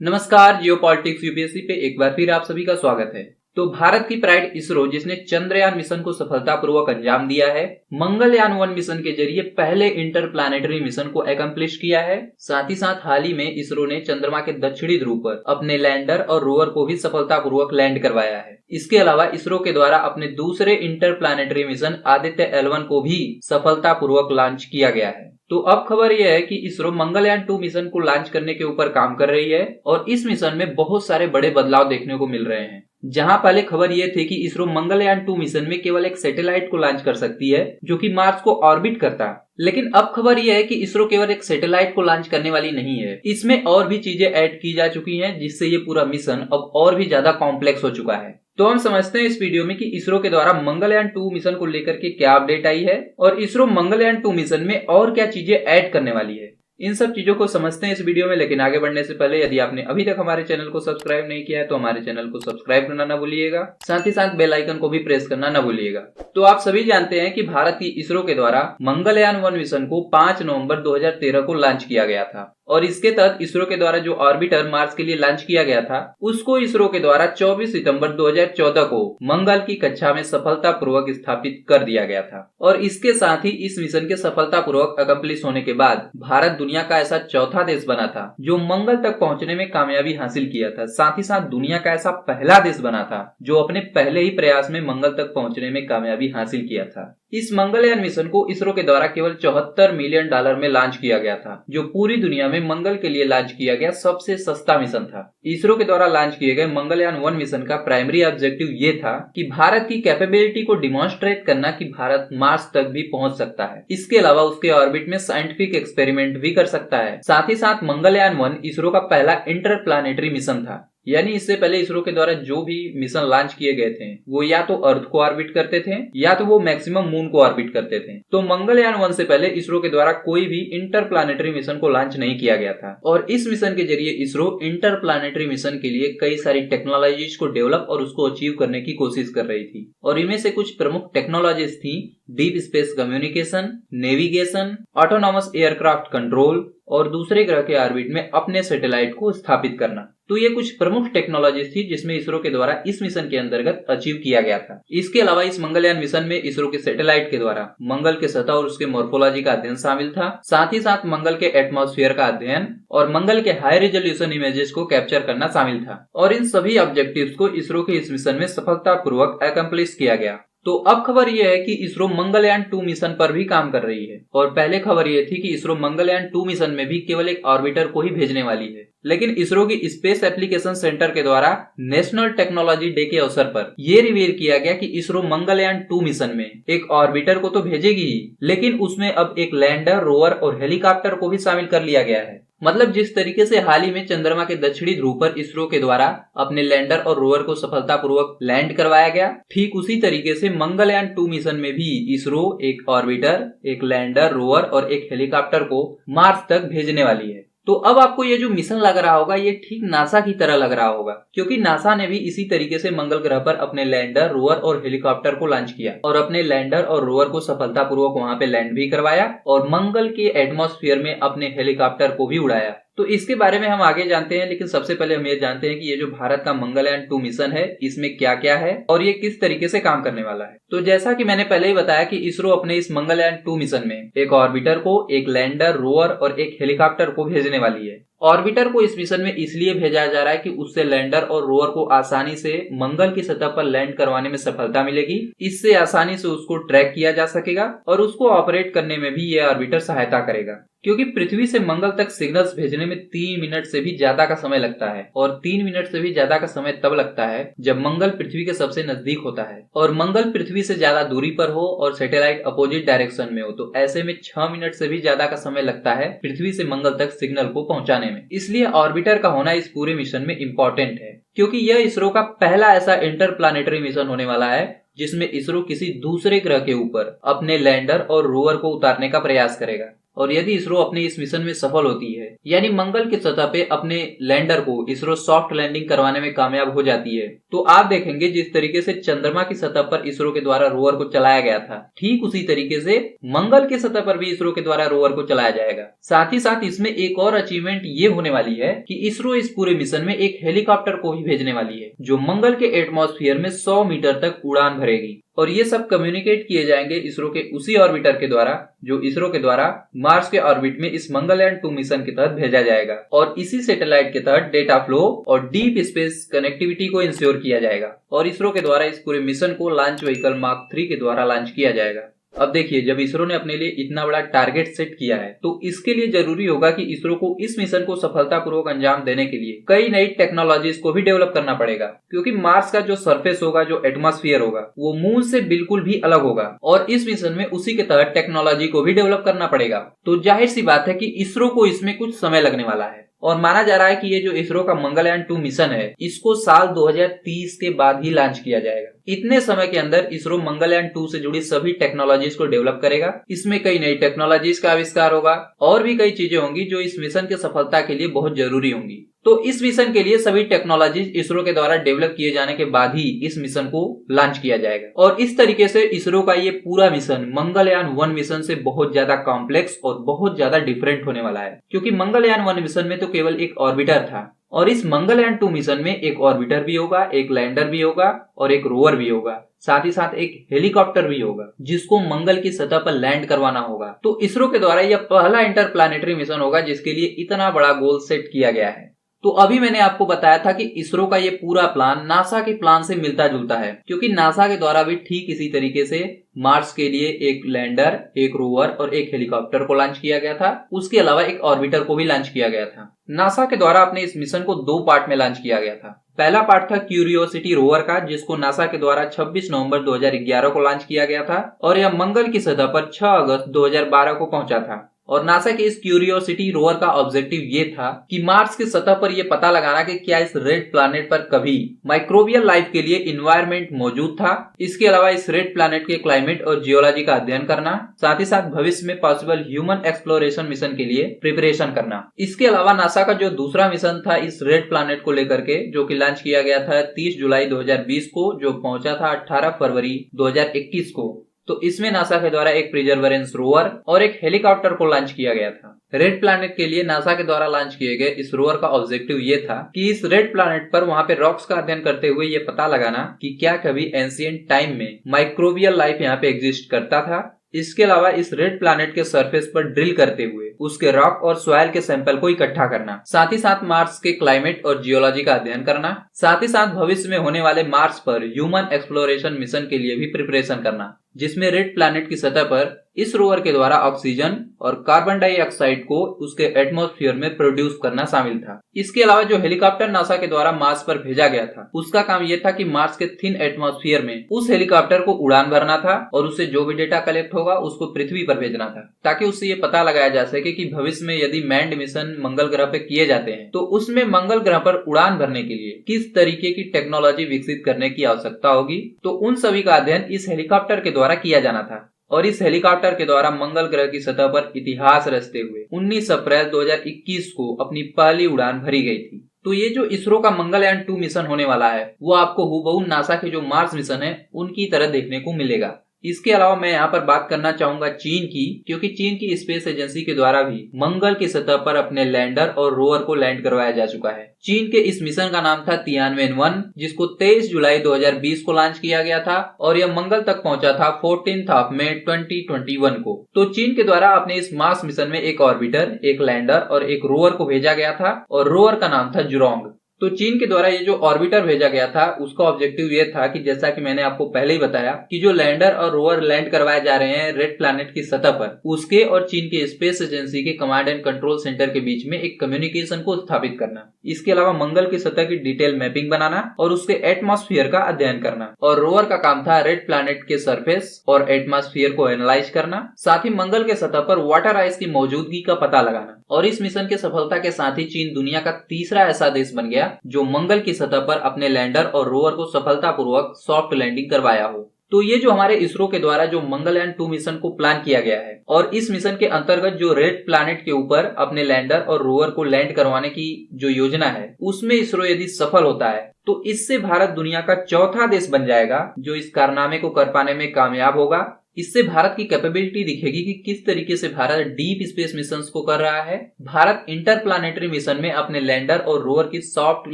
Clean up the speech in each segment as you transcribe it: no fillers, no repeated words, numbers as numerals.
नमस्कार, जियो politics UPSC पे एक बार फिर आप सभी का स्वागत है। तो भारत की प्राइड इसरो जिसने चंद्रयान मिशन को सफलतापूर्वक अंजाम दिया है, मंगलयान 1 मिशन के जरिए पहले इंटरप्लैनेटरी मिशन को एकम्प्लिश किया है। साथ ही साथ हाल ही में इसरो ने चंद्रमा के दक्षिणी ध्रुव पर अपने लैंडर और रोवर को भी सफलतापूर्वक लैंड करवाया है। इसके अलावा इसरो के द्वारा अपने दूसरे इंटरप्लैनेटरी मिशन आदित्य L1 को भी सफलतापूर्वक लॉन्च किया गया है। तो अब खबर यह है कि इसरो मंगलयान 2 मिशन को लॉन्च करने के ऊपर काम कर रही है और इस मिशन में बहुत सारे बड़े बदलाव देखने को मिल रहे हैं। जहां पहले खबर यह थी कि इसरो मंगलयान 2 मिशन में केवल एक सैटेलाइट को लॉन्च कर सकती है जो कि मार्स को ऑर्बिट करता है, लेकिन अब खबर यह है कि इसरो केवल एक सैटेलाइट को लॉन्च करने वाली नहीं है, इसमें और भी चीजें ऐड की जा चुकी हैं जिससे ये पूरा मिशन अब और भी ज्यादा कॉम्प्लेक्स हो चुका है। तो हम समझते हैं इस वीडियो में कि इसरो के द्वारा मंगलयान 2 मिशन को लेकर के क्या अपडेट आई है और इसरो मंगलयान 2 मिशन में और क्या चीजें ऐड करने वाली है। इन सब चीजों को समझते हैं इस वीडियो में, लेकिन आगे बढ़ने से पहले यदि आपने अभी तक हमारे चैनल को सब्सक्राइब नहीं किया है तो हमारे चैनल को सब्सक्राइब करना ना भूलिएगा, साथ ही साथ बेल आइकन को भी प्रेस करना ना भूलिएगा। तो आप सभी जानते हैं कि भारत की इसरो के द्वारा मंगलयान 1 मिशन को 5 नवंबर 2013 को लॉन्च किया गया था और इसके तहत इसरो के द्वारा जो ऑर्बिटर मार्स के लिए लॉन्च किया गया था उसको इसरो के द्वारा 24 सितंबर 2014 को मंगल की कक्षा में सफलतापूर्वक स्थापित कर दिया गया था। और इसके साथ ही इस मिशन के सफलतापूर्वक अकम्प्लिश होने के बाद भारत दुनिया का ऐसा चौथा देश बना था जो मंगल तक पहुंचने में कामयाबी हासिल किया था। साथ ही साथ दुनिया का ऐसा पहला देश बना था जो अपने पहले ही प्रयास में मंगल तक पहुंचने में कामयाबी हासिल किया था। इस मंगलयान मिशन को इसरो के द्वारा केवल $74 मिलियन में लॉन्च किया गया था, जो पूरी दुनिया में मंगल के लिए लॉन्च किया गया सबसे सस्ता मिशन था। इसरो के द्वारा लॉन्च किए गए मंगलयान 1 मिशन का प्राइमरी ऑब्जेक्टिव ये था कि भारत की कैपेबिलिटी को डिमॉन्स्ट्रेट करना कि भारत मार्स तक भी पहुंच सकता है। इसके अलावा उसके ऑर्बिट में साइंटिफिक एक्सपेरिमेंट भी कर सकता है। साथ ही साथ मंगलयान 1 इसरो का पहला इंटरप्लैनेटरी मिशन था, यानी इससे पहले इसरो के द्वारा जो भी मिशन लॉन्च किए गए थे वो या तो अर्थ को ऑर्बिट करते थे या तो वो मैक्सिमम मून को ऑर्बिट करते थे। तो मंगलयान 1 से पहले इसरो के द्वारा कोई भी इंटरप्लैनेटरी मिशन को लॉन्च नहीं किया गया था और इस मिशन के जरिए इसरो इंटरप्लैनेटरी मिशन के लिए कई सारी टेक्नोलॉजीज को डेवलप और उसको अचीव करने की कोशिश कर रही थी। और इनमें से कुछ प्रमुख टेक्नोलॉजीज थी deep space communication, navigation, autonomous aircraft control और दूसरे ग्रह के ऑर्बिट में अपने सैटेलाइट को स्थापित करना। तो ये कुछ प्रमुख टेक्नोलॉजीज थी जिसमें इसरो के द्वारा इस मिशन के अंतर्गत अचीव किया गया था। इसके अलावा इस मंगलयान मिशन में इसरो के सैटेलाइट के द्वारा मंगल के सतह और उसके मॉर्फोलॉजी का अध्ययन शामिल था। साथ ही साथ मंगल के एटमॉस्फेयर का अध्ययन और मंगल के हाई रेजोल्यूशन इमेजेस को कैप्चर करना शामिल था। और इन सभी ऑब्जेक्टिव्स को इसरो के इस मिशन में सफलतापूर्वक एकम्प्लिश किया गया। तो अब खबर यह है कि इसरो मंगलयान 2 मिशन पर भी काम कर रही है और पहले खबर यह थी कि इसरो मंगलयान 2 मिशन में भी केवल एक ऑर्बिटर को ही भेजने वाली है, लेकिन इसरो की स्पेस एप्लीकेशन सेंटर के द्वारा नेशनल टेक्नोलॉजी डे के अवसर पर यह रिवील किया गया कि इसरो मंगलयान 2 मिशन में एक ऑर्बिटर को तो भेजेगी ही, लेकिन उसमें अब एक लैंडर, रोवर और हेलीकॉप्टर को भी शामिल कर लिया गया है। मतलब जिस तरीके से हाल ही में चंद्रमा के दक्षिणी ध्रुव पर इसरो के द्वारा अपने लैंडर और रोवर को सफलतापूर्वक लैंड करवाया गया, ठीक उसी तरीके से मंगलयान 2 मिशन में भी इसरो एक ऑर्बिटर, एक लैंडर, रोवर और एक हेलीकॉप्टर को मार्स तक भेजने वाली है। तो अब आपको ये जो मिशन लग रहा होगा ये ठीक नासा की तरह लग रहा होगा, क्योंकि नासा ने भी इसी तरीके से मंगल ग्रह पर अपने लैंडर, रोवर और हेलीकॉप्टर को लॉन्च किया और अपने लैंडर और रोवर को सफलतापूर्वक वहां पे लैंड भी करवाया और मंगल के एटमॉस्फेयर में अपने हेलीकॉप्टर को भी उड़ाया। तो इसके बारे में हम आगे जानते हैं, लेकिन सबसे पहले हम ये जानते हैं कि ये जो भारत का मंगलयान 2 मिशन है इसमें क्या क्या है और ये किस तरीके से काम करने वाला है। तो जैसा कि मैंने पहले ही बताया कि इसरो अपने इस मंगलयान 2 मिशन में एक ऑर्बिटर को, एक लैंडर, रोवर और एक हेलीकॉप्टर को भेजने वाली है। ऑर्बिटर को इस मिशन में इसलिए भेजा जा रहा है कि उससे लैंडर और रोवर को आसानी से मंगल की सतह पर लैंड करवाने में सफलता मिलेगी। इससे आसानी से उसको ट्रैक किया जा सकेगा और उसको ऑपरेट करने में भी यह ऑर्बिटर सहायता करेगा, क्योंकि पृथ्वी से मंगल तक सिग्नल्स भेजने में 3 मिनट से भी ज्यादा का समय लगता है और 3 मिनट से भी ज्यादा का समय तब लगता है जब मंगल पृथ्वी के सबसे नजदीक होता है और मंगल पृथ्वी से ज्यादा दूरी पर हो और सैटेलाइट अपोजिट डायरेक्शन में हो, तो ऐसे में 6 मिनट से भी ज्यादा का समय लगता है पृथ्वी से मंगल तक सिग्नल को पहुंचाने में। इसलिए ऑर्बिटर का होना इस पूरे मिशन में इम्पोर्टेंट है, क्योंकि यह इसरो का पहला ऐसा इंटरप्लैनेटरी मिशन होने वाला है जिसमें इसरो किसी दूसरे ग्रह के ऊपर अपने लैंडर और रोवर को उतारने का प्रयास करेगा। और यदि इसरो अपने इस मिशन में सफल होती है, यानी मंगल की सतह पे अपने लैंडर को इसरो सॉफ्ट लैंडिंग करवाने में कामयाब हो जाती है, तो आप देखेंगे जिस तरीके से चंद्रमा की सतह पर इसरो के द्वारा रोवर को चलाया गया था, ठीक उसी तरीके से मंगल की सतह पर भी इसरो के द्वारा रोवर को चलाया जाएगा। साथ ही साथ इसमें एक और अचीवमेंट ये होने वाली है कि इसरो इस पूरे मिशन में एक हेलीकॉप्टर को भी भेजने वाली है, जो मंगल के एटमॉस्फेयर में 100 मीटर तक उड़ान भरेगी। और ये सब कम्युनिकेट किए जाएंगे इसरो के उसी ऑर्बिटर के द्वारा जो इसरो के द्वारा मार्स के ऑर्बिट में इस मंगलयान 2 मिशन के तहत भेजा जाएगा। और इसी सैटेलाइट के तहत डेटा फ्लो और डीप स्पेस कनेक्टिविटी को इंश्योर किया जाएगा और इसरो के द्वारा इस पूरे मिशन को लॉन्च व्हीकल मार्क 3 के द्वारा लॉन्च किया जाएगा। अब देखिए, जब इसरो ने अपने लिए इतना बड़ा टारगेट सेट किया है, तो इसके लिए जरूरी होगा कि इसरो को इस मिशन को सफलतापूर्वक अंजाम देने के लिए कई नई टेक्नोलॉजीज को भी डेवलप करना पड़ेगा, क्योंकि मार्स का जो सरफेस होगा, जो एटमॉस्फेयर होगा, वो मून से बिल्कुल भी अलग होगा और इस मिशन में उसी के तहत टेक्नोलॉजी को भी डेवलप करना पड़ेगा। तो जाहिर सी बात है कि इसरो को इसमें कुछ समय लगने वाला है और माना जा रहा है कि ये जो इसरो का मंगलयान 2 मिशन है, इसको साल 2030 के बाद ही लॉन्च किया जाएगा। इतने समय के अंदर इसरो मंगलयान 2 से जुड़ी सभी टेक्नोलॉजीज को डेवलप करेगा। इसमें कई नई टेक्नोलॉजीज का आविष्कार होगा और भी कई चीजें होंगी जो इस मिशन की सफलता के लिए बहुत जरूरी होंगी। तो इस मिशन के लिए सभी टेक्नोलॉजीज इसरो के द्वारा डेवलप किए जाने के बाद ही इस मिशन को लॉन्च किया जाएगा और इस तरीके से इसरो का ये पूरा मिशन मंगलयान 1 मिशन से बहुत ज्यादा कॉम्प्लेक्स और बहुत ज्यादा डिफरेंट होने वाला है, क्योंकि मंगलयान 1 मिशन में तो केवल एक ऑर्बिटर था और इस मंगलयान 2 मिशन में एक ऑर्बिटर भी होगा, एक लैंडर भी होगा और एक रोवर भी होगा। साथ ही साथ एक हेलीकॉप्टर भी होगा जिसको मंगल की सतह पर लैंड करवाना होगा। तो इसरो के द्वारा यह पहला इंटरप्लैनेटरी मिशन होगा जिसके लिए इतना बड़ा गोल सेट किया गया है। तो अभी मैंने आपको बताया था कि इसरो का ये पूरा प्लान नासा के प्लान से मिलता जुलता है, क्योंकि नासा के द्वारा भी ठीक इसी तरीके से मार्स के लिए एक लैंडर, एक रोवर और एक हेलीकॉप्टर को लॉन्च किया गया था। उसके अलावा एक ऑर्बिटर को भी लॉन्च किया गया था। नासा के द्वारा अपने इस मिशन को 2 पार्ट में लॉन्च किया गया था। पहला पार्ट था क्यूरियोसिटी रोवर का, जिसको नासा के द्वारा 26 नवंबर 2011 को लॉन्च किया गया था और यह मंगल की सतह पर 6 अगस्त 2012 को पहुंचा था। और नासा के इस क्यूरियोसिटी रोवर का ऑब्जेक्टिव ये था कि मार्स की सतह पर यह पता लगाना कि क्या इस रेड प्लैनेट पर कभी माइक्रोबियल लाइफ के लिए इन्वायरमेंट मौजूद था। इसके अलावा इस रेड प्लैनेट के क्लाइमेट और जियोलॉजी का अध्ययन करना, साथ ही साथ भविष्य में पॉसिबल ह्यूमन एक्सप्लोरेशन मिशन के लिए प्रिपरेशन करना। इसके अलावा नासा का जो दूसरा मिशन था इस रेड प्लैनेट को लेकर के, जो कि लॉन्च किया गया था 30 जुलाई 2020 को, जो पहुंचा था 18 फरवरी 2021 को, तो इसमें नासा के द्वारा एक प्रिजर्वेरेंस रोवर और एक हेलीकॉप्टर को लॉन्च किया गया था। रेड प्लैनेट के लिए नासा के द्वारा लॉन्च किए गए इस रोवर का ऑब्जेक्टिव ये था कि इस रेड प्लैनेट पर वहां पे रॉक्स का अध्ययन करते हुए ये पता लगाना कि क्या कभी एंशिएंट टाइम में माइक्रोबियल लाइफ यहाँ पे एग्जिस्ट करता था। इसके अलावा इस रेड प्लैनेट के सरफेस पर ड्रिल करते हुए उसके रॉक और सॉइल के सैंपल को इकट्ठा करना, साथ ही साथ मार्स के क्लाइमेट और जियोलॉजी का अध्ययन करना, साथ ही साथ भविष्य में होने वाले मार्स पर ह्यूमन एक्सप्लोरेशन मिशन के लिए भी प्रिपरेशन करना, जिसमें रेड प्लैनेट की सतह पर इस रोवर के द्वारा ऑक्सीजन और कार्बन डाइऑक्साइड को उसके एटमॉस्फेयर में प्रोड्यूस करना शामिल था। इसके अलावा जो हेलीकॉप्टर नासा के द्वारा मार्स पर भेजा गया था, उसका काम यह था कि मार्स के थिन एटमॉस्फेयर में उस हेलीकॉप्टर को उड़ान भरना था और उससे जो भी डेटा कलेक्ट होगा उसको पृथ्वी पर भेजना था, ताकि उससे ये पता लगाया जा सके कि भविष्य में यदि मैंड मिशन मंगल ग्रह पे किए जाते हैं तो उसमें मंगल ग्रह पर उड़ान भरने के लिए किस तरीके की टेक्नोलॉजी विकसित करने की आवश्यकता होगी। तो उन सभी का अध्ययन इस हेलीकॉप्टर के द्वारा किया जाना था और इस हेलीकॉप्टर के द्वारा मंगल ग्रह की सतह पर इतिहास रचते हुए 19 अप्रैल 2021 को अपनी पहली उड़ान भरी गई थी। तो ये जो इसरो का मंगलयान 2 मिशन होने वाला है वो आपको हूबहू नासा के जो मार्स मिशन है उनकी तरह देखने को मिलेगा। इसके अलावा मैं यहाँ पर बात करना चाहूंगा चीन की, क्योंकि चीन की स्पेस एजेंसी के द्वारा भी मंगल की सतह पर अपने लैंडर और रोवर को लैंड करवाया जा चुका है। चीन के इस मिशन का नाम था तियानवेन-1, जिसको 23 जुलाई 2020 को लॉन्च किया गया था और यह मंगल तक पहुंचा था 14 मई 2021 को। तो चीन के द्वारा अपने इस मार्स मिशन में एक ऑर्बिटर, एक लैंडर और एक रोवर को भेजा गया था और रोवर का नाम था जुरोंग। तो चीन के द्वारा ये जो ऑर्बिटर भेजा गया था उसका ऑब्जेक्टिव ये था कि जैसा कि मैंने आपको पहले ही बताया कि जो लैंडर और रोवर लैंड करवाए जा रहे हैं रेड प्लैनेट की सतह पर, उसके और चीन के स्पेस एजेंसी के कमांड एंड कंट्रोल सेंटर के बीच में एक कम्युनिकेशन को स्थापित करना। इसके अलावा मंगल की सतह की डिटेल मैपिंग बनाना और उसके एटमॉस्फेयर का अध्ययन करना। और रोवर का काम था रेड प्लैनेट के सरफेस और एटमॉस्फेयर को एनालाइज करना, साथ ही मंगल के सतह पर वाटर आइस की मौजूदगी का पता लगाना। और इस मिशन के सफलता के साथ ही चीन दुनिया का तीसरा ऐसा देश बन गया जो मंगल की सतह पर अपने लैंडर और रोवर को सफलतापूर्वक सॉफ्ट लैंडिंग करवाया हो। तो ये जो हमारे इसरो के द्वारा जो मंगलयान 2 मिशन को प्लान किया गया है और इस मिशन के अंतर्गत जो रेड प्लैनेट के ऊपर अपने लैंडर और रोवर को लैंड करवाने की जो योजना है, उसमें इसरो यदि सफल होता है तो इससे भारत दुनिया का चौथा देश बन जाएगा जो इस कारनामे को कर पाने में कामयाब होगा। इससे भारत की कैपेबिलिटी दिखेगी कि किस तरीके से भारत डीप स्पेस मिशंस को कर रहा है। भारत इंटरप्लानेटरी मिशन में अपने लैंडर और रोवर की सॉफ्ट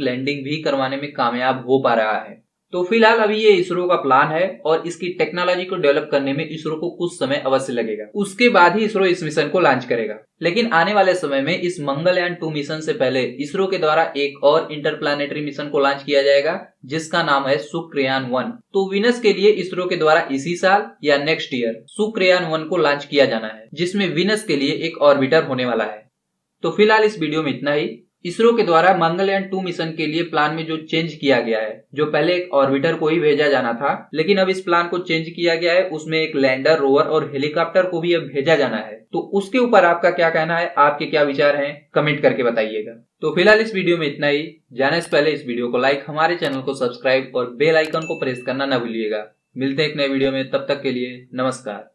लैंडिंग भी करवाने में कामयाब हो पा रहा है। तो फिलहाल अभी ये इसरो का प्लान है और इसकी टेक्नोलॉजी को डेवलप करने में इसरो को कुछ समय अवश्य लगेगा। उसके बाद ही इसरो इस मिशन को लॉन्च करेगा। लेकिन आने वाले समय में इस मंगलयान 2 मिशन से पहले इसरो के द्वारा एक और इंटरप्लानेटरी मिशन को लॉन्च किया जाएगा जिसका नाम है शुक्रयान 1। तो विनस के लिए इसरो के द्वारा इसी साल या नेक्स्ट ईयर शुक्रयान 1 को लॉन्च किया जाना है, जिसमें विनस के लिए एक ऑर्बिटर होने वाला है। तो फिलहाल इस वीडियो में इतना ही। इसरो के द्वारा मंगलयान 2 मिशन के लिए प्लान में जो चेंज किया गया है, जो पहले एक ऑर्बिटर को ही भेजा जाना था, लेकिन अब इस प्लान को चेंज किया गया है, उसमें एक लैंडर, रोवर और हेलीकॉप्टर को भी अब भेजा जाना है। तो उसके ऊपर आपका क्या कहना है, आपके क्या विचार हैं, कमेंट करके बताइएगा। तो फिलहाल इस वीडियो में इतना ही। जाने से पहले इस वीडियो को लाइक, हमारे चैनल को सब्सक्राइब और बेल आइकन को प्रेस करना न भूलिएगा। मिलते हैं एक नए वीडियो में, तब तक के लिए नमस्कार।